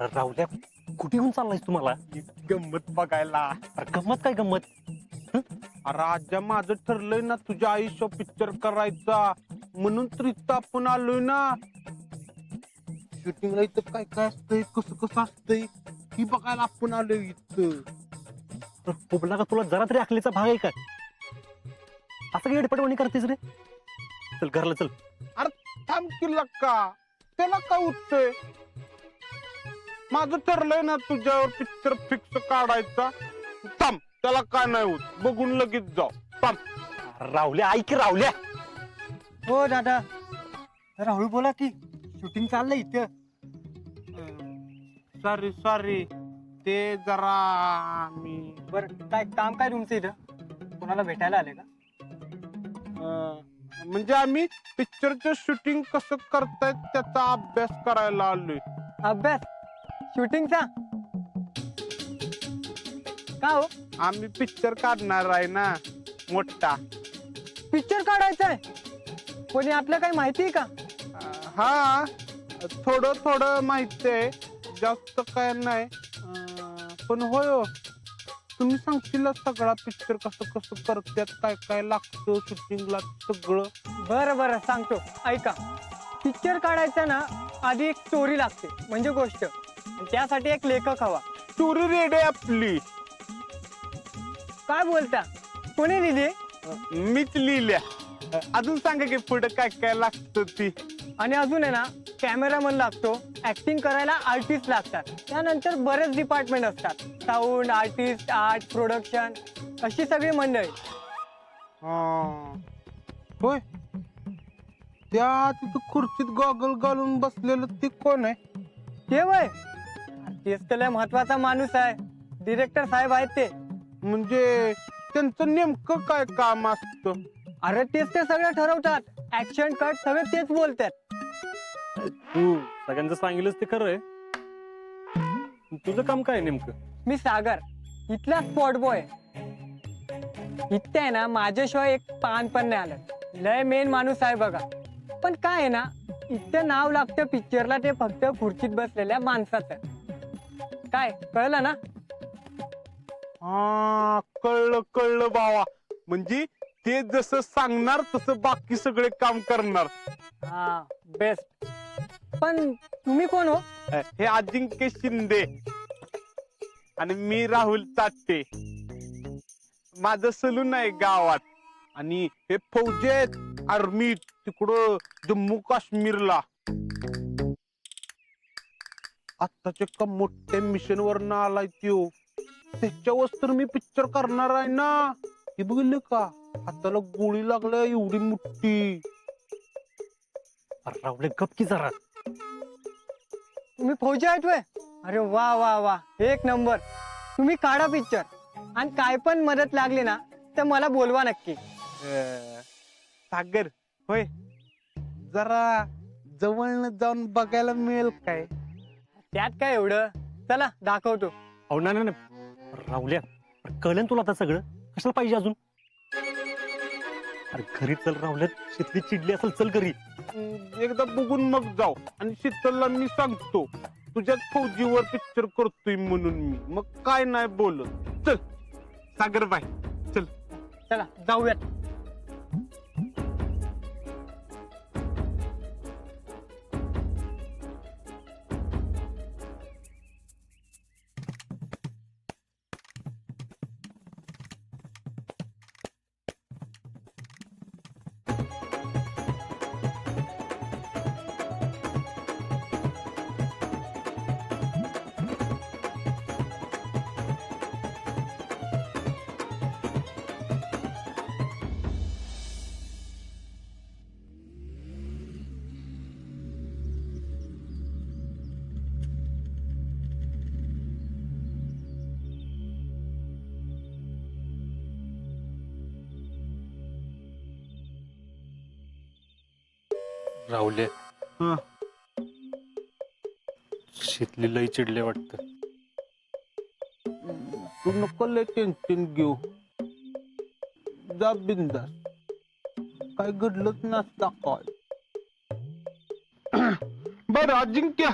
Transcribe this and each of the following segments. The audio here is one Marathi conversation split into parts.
राहुल्या कुठे घेऊन चाललायस तुम्हाला? गंमत बघायला. अरे गंमत काय गंमत? अरे आज्या माझं ठरलंय ना तुझ्या आयुष्यावर पिक्चर करायचा, म्हणून तर इथं आपण आलोय ना. शूटिंगला इथं काय काय असतंय, कसं कसं असतंय ही बघायला आपण आलोय इथं. पुबला का तुला जरा तरी अकलीचा भाग आहे का? असं काही एडपटवणी करतेस रे? चल घरला चल. अरे थांब की लक्का, त्याला काय उत्तय? माझं ठरलंय ना तुझ्यावर पिक्चर फिक्स काढायचा. थांब, त्याला काय नाही होत, बघून लगेच जाऊ. थांब. राहुल्या ऐक राहुल्या. हो दादा, राहुल बोला की शूटिंग चाललंय इथं. सॉरी सॉरी, ते जरा मी बरं काय काम काय तुमचं इथं? कोणाला भेटायला आले का? म्हणजे आम्ही पिक्चरचं शूटिंग कसं करतायत त्याचा अभ्यास करायला आलोय. अभ्यास शूटिंगचा का हो? आम्ही पिक्चर काढणार आहे ना मोठा. पिक्चर काढायचंय? कोणी आपल्या काही माहिती आहे का? हा, थोडं थोडं माहिती आहे, जास्त काय नाही. पण होय हो, तुम्ही सांगशील सगळा पिक्चर कसं कसं करतात, काय काय लागतं शूटिंगला सगळं. बरं बरं सांगतो, ऐका. पिक्चर काढायचा ना, आधी एक स्टोरी लागते, म्हणजे गोष्ट. आणि त्यासाठी एक लेखक हवा. स्टोरी रेडी आहे आपली. काय बोलता? कोणी लिहिली? मीच लिहिल्या. अजून सांगा की पुढे काय काय लागतं ती. आणि अजून आहे ना, कॅमेरामन लागतो, ऍक्टिंग करायला आर्टिस्ट लागतात, त्यानंतर बरेच डिपार्टमेंट असतात. साऊंड आर्टिस्ट, आर्ट, प्रोडक्शन, अशी सगळी मंडळी. होय, त्या तिथं खुर्चीत गॉगल घालून बसलेलं ते कोण आहे? ते वय तेच तर लय महत्वाचा माणूस आहे, डिरेक्टर साहेब आहेत ते. म्हणजे त्यांचं नेमकं काय काम असतं? अरे तेच ते सगळं ठरवतात, ऍक्शन कट सगळे तेच बोलतात. तू सगळ्यांचं सांगितलंस ते खरं आहे. तुझं काम काय आहे नेमकं? मी सागर, इथला स्पॉट बॉय. इथे आहे ना, माझ्याशिवाय एक पान पण नाही आलं. लय मेन माणूस आहे बघा. पण काय आहे ना, इथं नाव लागतं पिक्चरला ते फक्त खुर्चीत बसलेल्या माणसाचं. काय कळलं ना? हा, कळलं कळलं बावा. म्हणजे ते जसं सांगणार तसं बाकी सगळे काम करणार. हा, बेस्ट. पण तुम्ही कोण हो? हे अजिंक्य शिंदे आणि मी राहुल ताटे. माझं सलून आहे गावात. आणि हे फौजी आहेत आर्मी तिकडं जम्मू काश्मीरला. आत्ताच्या एका मोठ्या मिशन वरन आलाय त्यो. त्याच्यावर तर मी पिक्चर करणार आहे ना. हे बघितलं का, हाताला गोळी लागल्या एवढी मोठी. अरे राहुल्या गप की जरा. तुम्ही फौजी आहेत व्हय? अरे वा वा वा, एक नंबर. तुम्ही काढा पिक्चर, आणि काय पण मदत लागली ना तर मला बोलवा नक्की. सागर होय, जरा जवळ जाऊन बघायला मिळेल काय? त्यात काय एवढं, चला दाखवतो. अहो नाही राहुल्या, कळलं ना तुला आता सगळं, कशाला पाहिजे अजून? अरे घरी चल राहुल्या, शितली चिडली असेल, चल घरी. एकदा बघून मग जाऊ. आणि शीतलला मी सांगतो तुझ्याच फौजीवर पिक्चर करतोय म्हणून मी, मग काय नाही बोलत. चल सागर बाय, चल. चला जाऊयात. राहुल्या, हा, शितली लई चिडले वाटतं. तू नको लय टेन्शन घेऊ, जा बिंदास. काय घडलंच नसता काय. बर अजिंक्य,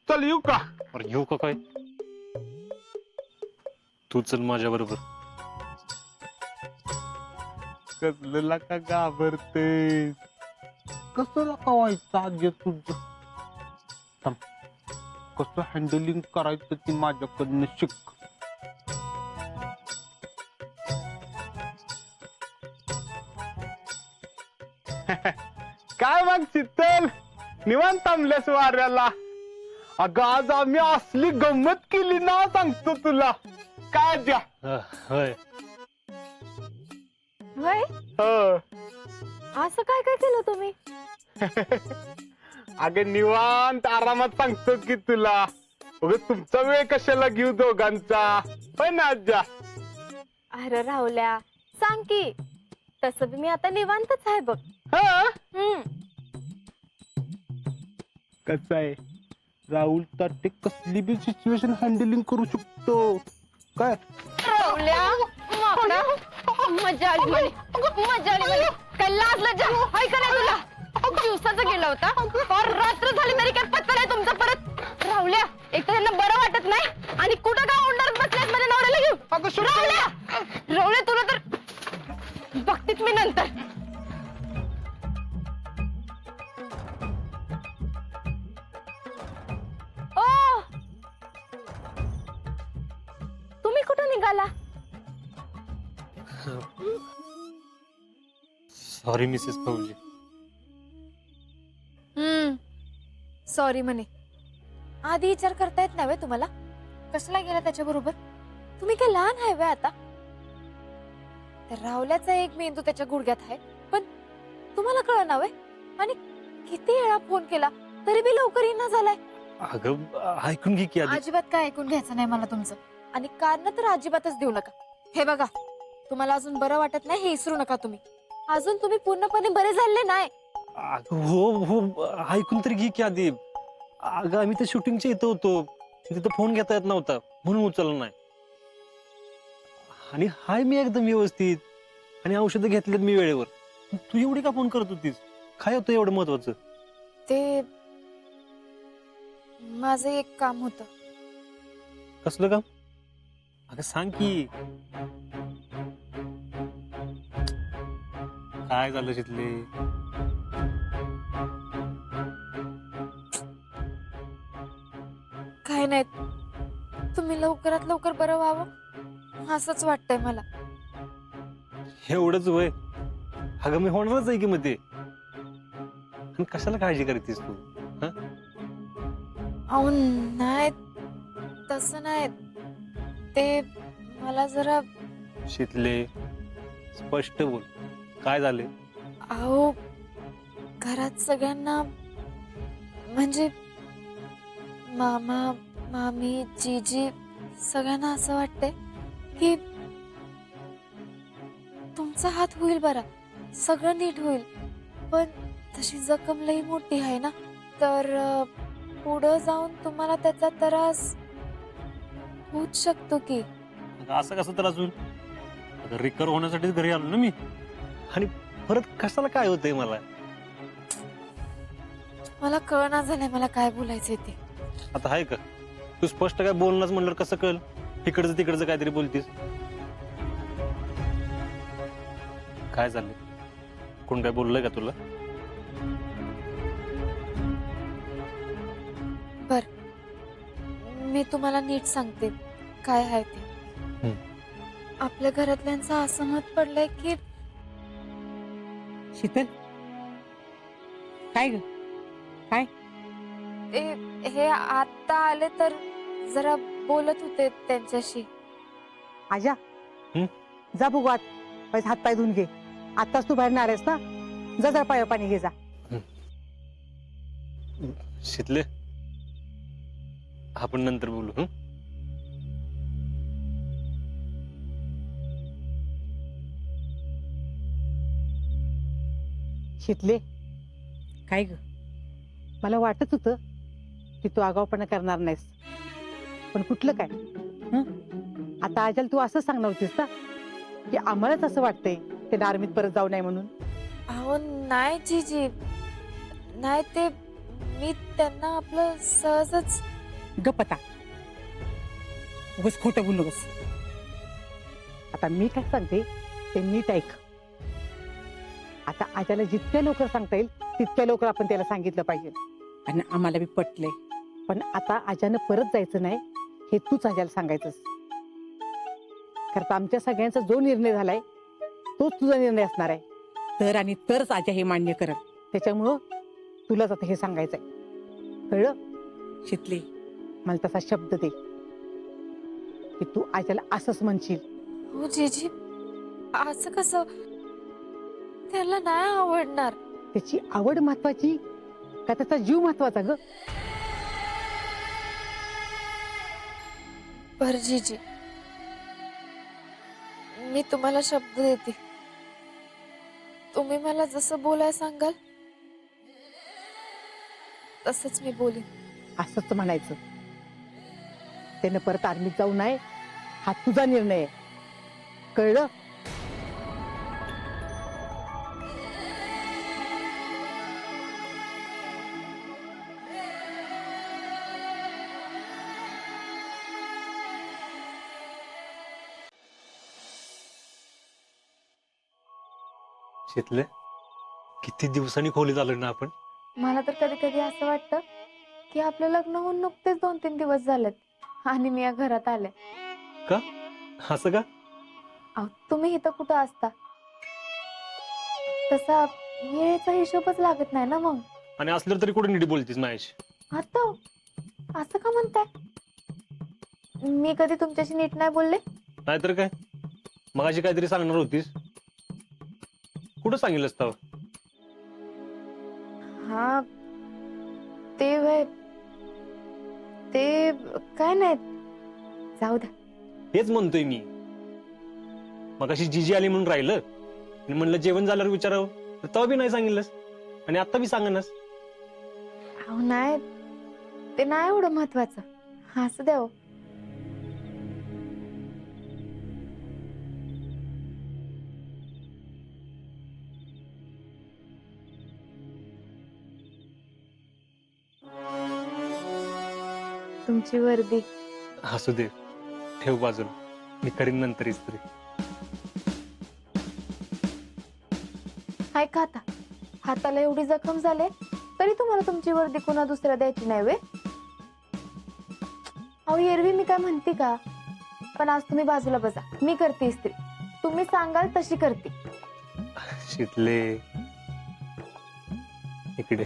चल येऊ का? अरे येऊ का काय? तू चल माझ्या बरोबर. कसलं का घाबरते? कसं का व्हायचं आजी तुझं? थांब. कसं हँडलिंग करायचं ती माझ्याकडनं शिक. काय मग शीतल, निवांत थांबल्यास वाऱ्याला? अगं आज आम्ही असली गंमत केली ना, सांगतो तुला. काय द्या होय. वय हो. असं काय काय केलं तुम्ही? अगं निवांत आरामात सांगतो की तुला. उगाच तुमचा वेळ कशाला घेऊ दोघांचा, होय ना आज्या? अरे राहुल्या, सांग की. तसं बी मी आता निवांतच आहे बघ. हा, हम्म. कसं आहे, राहुल तर ते कसली बी सिच्युएशन हँडलिंग करू शकतो. काय राहुल्या, माकडा, मजा आली मला, मजा आली मला. काय लाजलं जा, हाय का नाही तुला? दिवसाचा गेला होता, फार रात्र झाली तरी काय पत्ता नाही तुमचा परत. राहुल्या, एक तर त्यांना बरं वाटत नाही आणि कुठं का उंडरत बसल्यास माझ्या नवऱ्याला घेऊन. अगं शुभ- राहुल्या, राहुल्या तुला तर बघतेच मी नंतर. ओ, तुम्ही कुठं निघाला? सॉरी मिसेस फौजी. सॉरी म्हणे. आधी विचार करता येत नाही तुम्हाला? कशाला गेला त्याच्या बरोबर? तुम्ही काय लहान आहे व्हय आता? तर राहुल्याचा एक मेंदू त्याच्या गुडघ्यात आहे, पण तुम्हाला कळ ना व्हय? आणि किती वेळा फोन केला तरी बी लवकर येणं झालाय. अगं ऐकून घे की आधी. अजिबात काय ऐकून घ्यायचं नाही मला तुमचं. आणि कारण तर अजिबातच देऊ नका. हे बघा, तुम्हाला अजून बरं वाटत नाही हे विसरू नका तुम्ही. अजून तुम्ही पूर्णपणे बरे झाले नाही. अगं हो हो, ऐकून तरी घे की आधी. अगं आम्ही त्या शूटिंगच्या इथं होतो, तिथं फोन घेता येत नव्हता म्हणून उचलला नाही. आणि हाय मी एकदम व्यवस्थित, आणि औषधं घेतलेत मी वेळेवर. तू एवढी का फोन करत होतीस? काय होतं एवढं महत्वाचं? ते माझं एक काम होतं. कसलं काम? अगं सांग की. काय झालं शितले? काय नाही, तुम्ही लवकरात लवकर बरं व्हावं असंच वाटतंय मला. एवढंच वय? अगं मी होणारच आहे की मध्ये. आणि कशाला काळजी करतेस तू? अहो नाही, तसं नाही. ते मला जरा, शितले स्पष्ट बोल, काय झाले? अहो घरात सगळ्यांना, म्हणजे मामा मामी जीजी सगळ्यांना असं वाटतंय की तुमचा हात होईल बरा, सगळं नीट होईल. पण तशी जखम लई मोठी आहे ना, तर पुढं जाऊन तुम्हाला त्याचा त्रास होऊच शकतो की. अगं असं कसं त्रास होईल? अगं रिकवर होण्यासाठीच घरी आलो ना मी. आणि परत कशाला काय होतंय मला? मला कळना झालंय मला काय बोलायचंय ते. आता आहे का? तू स्पष्ट काय बोलणंच म्हणल्यावर कसं कळलं? इकडचं तिकडचं काहीतरी बोलतीस. काय झालं? कोण काय बोललंय का तुला? बर, मी तुम्हाला नीट सांगते काय आहे ते. आपल्या घरातल्यांचं असं मत पडलंय की शीतल, काय ग? काय? हे आता आले तर जरा बोलत होते त्यांच्याशी. आजा, हं? जा बघू आत, पैसे हात पाय धुवून घे. आताच तू बाहेर नार आहेस ना, जा जरा पाय पाणी घे जा. शितले, आपण नंतर बोलू. हं? शीतले, काय ग? मला वाटत होतं की तू आगाऊपणा करणार नाहीस, पण कुठलं काय? हं? आता आजल तू असं सांगणार होतीस ना की आम्हालाच असं वाटतंय ते आर्मीत परत जाऊ नये म्हणून. अहो नाही जीजी, नाही. ते मी त्यांना आपलं सहजच गप आता उगाच खोटं बोलू नकोस. आता मी काय सांगते ते नीट ऐक. आता आजाला जितक्या लवकर सांगता येईल तितक्या लवकर आपण त्याला सांगितलं पाहिजे. आणि आम्हाला बी पटलंय. पण आता आजानं परत जायचं नाही हे तूच आजाला सांगायचंस. कारण आमच्या सगळ्यांचा जो निर्णय झालाय तोच तुझा निर्णय असणार आहे. तर आणि तरच आजा हे मान्य करत. त्याच्यामुळं तुलाच आता हे सांगायचंय. कळलं? शितली, मला तसा शब्द दे की तू आजाला असंच म्हणशील. हो जीजी, असं कसं? त्याला नाही आवडणार. त्याची आवड महत्वाची का त्याचा जीव महत्वाचा ग? बर जीजी, मी तुम्हाला शब्द देते. तुम्ही मला जसं बोलाय सांगाल तसंच मी बोलीन. असंच म्हणायचं. त्यानं परत आर्मीत जाऊ नये हा तुझा निर्णय आहे. कळलं? शितले, किती दिवसांनी खोलीत आलो ना आपण. मला तर कधी कधी असं वाटतं की आपलं लग्न होऊन नुकतेच 2-3 दिवस झालेत आणि मी या घरात आले. का? असं का? अहो, तुम्ही इथं कुठं असता? तसा वेळेचा हिशोबच लागत नाही ना मग. आणि असलं तरी कुठे नीट बोलतीस माझ्याशी? आता असं का म्हणताय? मी कधी तुमच्याशी नीट नाही बोलले? नाहीतर काय, मगाशी काहीतरी सांगणार होतीस, कुठं सांगितलं असतं? हा, ते वय ते काय नाही, जाऊ द्या. हेच म्हणतोय मी. मगाशी जीजी आली म्हणून राहिलं आणि म्हणलं जेवण झाल्यावर विचारावं, तर तेव्हा बी नाही सांगितलंस आणि आता बी सांगणस. अहो नाही, ते नाही एवढं महत्वाचं. असं द्या हो. तुमची वर्दी. असू दे, ठेव बाजूला, मी करीन नंतर इस्त्री. ऐका आता, हाताला एवढी जखम झाले तरी तुम्हाला तुमची वर्दी पुन्हा दुसऱ्या द्यायची नाही वे? अहो एरवी मी काय म्हणते का? पण आज तुम्ही बाजूला बसा, मी करते इस्त्री. तुम्ही सांगाल तशी करते. शितले, इकडे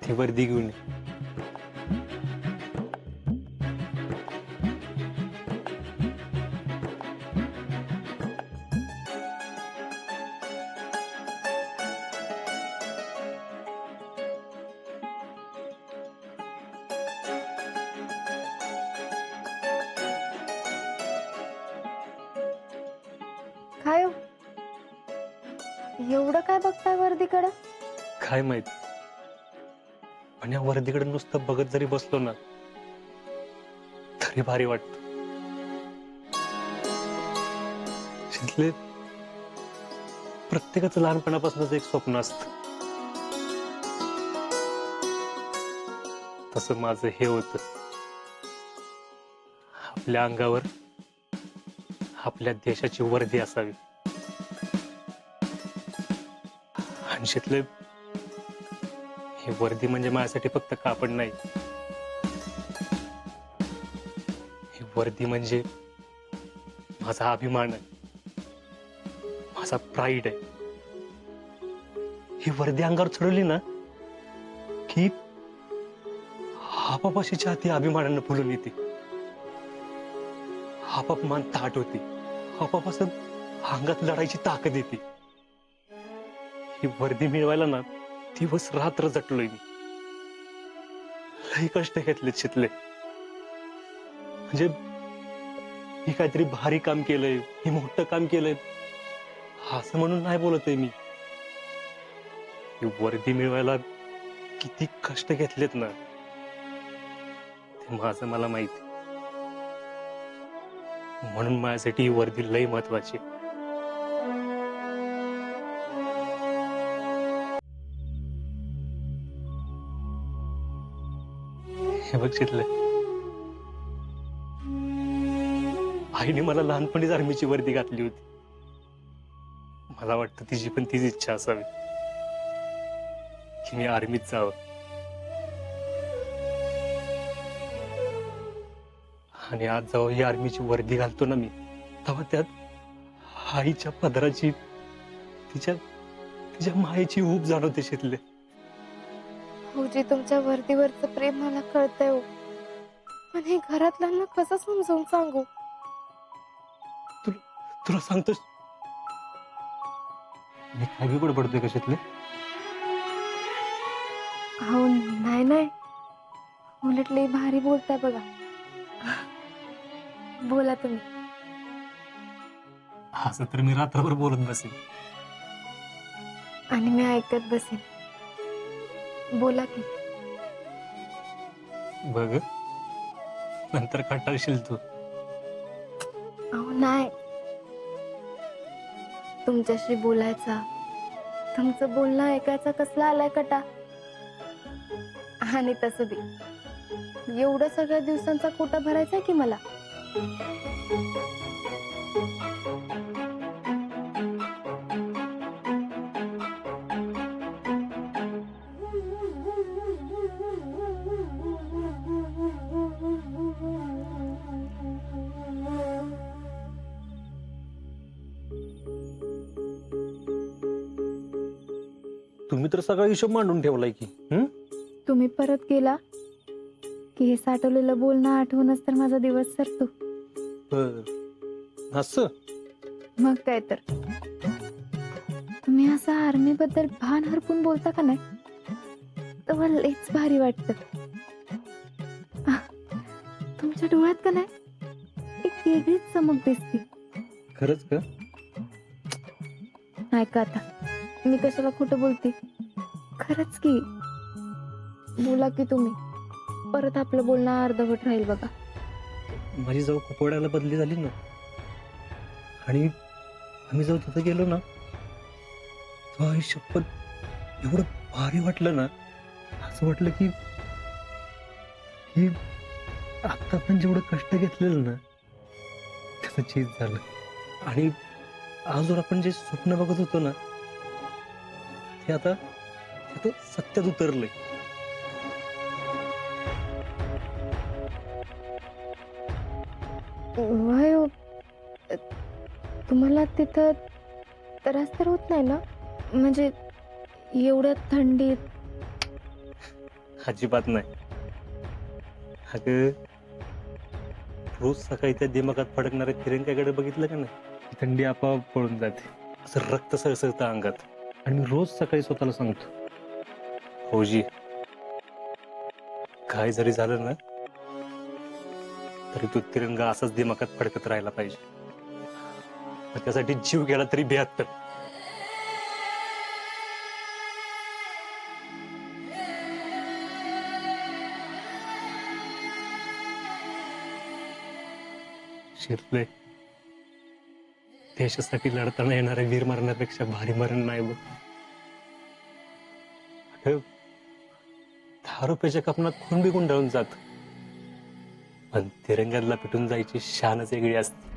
ती वर्दी घेऊन ये. काय हो? एवढं काय बघताय वर्दीकडं? काय माहित, पण या वर्दीकडे नुसतं बघत जरी बसलो ना तरी भारी वाटत. शितले, प्रत्येकाचं लहानपणापासूनच एक स्वप्न असत. तसं माझं हे होत, आपल्या अंगावर आपल्या देशाची वर्दी असावी. आणि शितले, ही वर्दी म्हणजे माझ्यासाठी फक्त कापड नाही, ही वर्दी म्हणजे माझा अभिमान आहे, माझा प्राईड आहे. ही वर्दी अंगावर चढवली ना की आपापाशीच्या हाती अभिमानानं फुलून येते. आपाप मान ताट होती, आपापासून अंगात लढायची ताकद येते. ही वर्दी मिळवायला ना दिवस रात्र झटलोय मी. लई कष्ट घेतलेत शितले. म्हणजे मी काहीतरी भारी काम केलंय, हे मोठं काम केलंय असं म्हणून नाही बोलतोय मी. ही वर्दी मिळवायला किती कष्ट घेतलेत ना ते माझं मला माहिती. म्हणून माझ्यासाठी ही वर्दी लई महत्वाची. हे बघ शितले, आईने मला लहानपणीच आर्मीची वर्दी घातली होती. मला वाटतं तिची पण तीच इच्छा असावी की मी आर्मीत जावं. आणि आज जेव्हा ही आर्मीची वर्दी घालतो ना मी, तेव्हा त्यात आईच्या पदराची, तिच्या तिच्या मायेची ऊब जाणवते शितले. भाऊजी, तुमच्या वर्दीवरचं प्रेम मला कळतंय हो, पण हे घरातल्यांना कसं समजावून सांगू? तुला सांगतोस मी काय बी बडबडतोय का शितले? हो नाही नाही, उलट लई भारी बोलताय बघा. बोला तुम्ही. असं तर मी रात्रभर बोलत बसेन. आणि मी ऐकत बसेन. बोला की. बघ, नंतर कंटाळशील तू. अहो नाही, तुमच्याशी बोलायचा, तुमचं बोलणं ऐकायचा कसला आलाय कटा. आणि तसं बी एवढं सगळ्या दिवसांचा कोटा भरायचा की मला. तुम्ही तर सगळा हिशोब मांडून ठेवलाय की. तुम्ही परत गेला की हे साठवलेलं बोलणं आठवूनच तर माझा दिवस सरतो. असं मग काय तर. तुम्ही असं आर्मी बद्दल भान हरपून बोलता का नाही, तर मला लईच भारी वाटत. तुमच्या डोळ्यात का नाही एक वेगळीच चमक दिसते. खरंच का? ऐका आता, मी कशाला खोटं बोलते, खरंच की. बोला की तुम्ही, परत आपलं बोलणं अर्धवट राहील बघा. माझी जेव्हा कुपवाड्याला बदली झाली ना, आणि आम्ही जेव्हा तिथं गेलो ना, तेव्हा ही शपथ एवढं भारी वाटलं ना. असं वाटलं की आता आपण जेवढं कष्ट घेतलेलं ना, त्याचं चीज झालं. आणि आजवर आपण जे स्वप्न बघत होतो ना, ते आता सत्यात उतरलंय. वय हो. तुम्हाला तिथं त्रास तर होत नाही ना, म्हणजे एवढ्या थंडीत? अजिबात नाही. अगं, रोज सकाळी त्या दिमागात फडकणाऱ्या तिरंग्याकडे बघितलं का नाही, थंडी आपोआप पळून जाते. असं रक्त सळसळतं अंगात. आणि मी रोज सकाळी स्वतःला सांगतो, फौजी, काय जरी झालं ना तरी तो तिरंगा असाच दिमागात फडकत राहायला पाहिजे. मग त्यासाठी जीव गेला तरी 72. शिरले, देशासाठी लढताना येणाऱ्या वीर मरणापेक्षा भारी मरण नाही बघ. अगं, 10 रुपयाच्या कपनात खून बी गुंडाळून जात, पण तिरंग्याला पेटून जायची शानच वेगळी असते.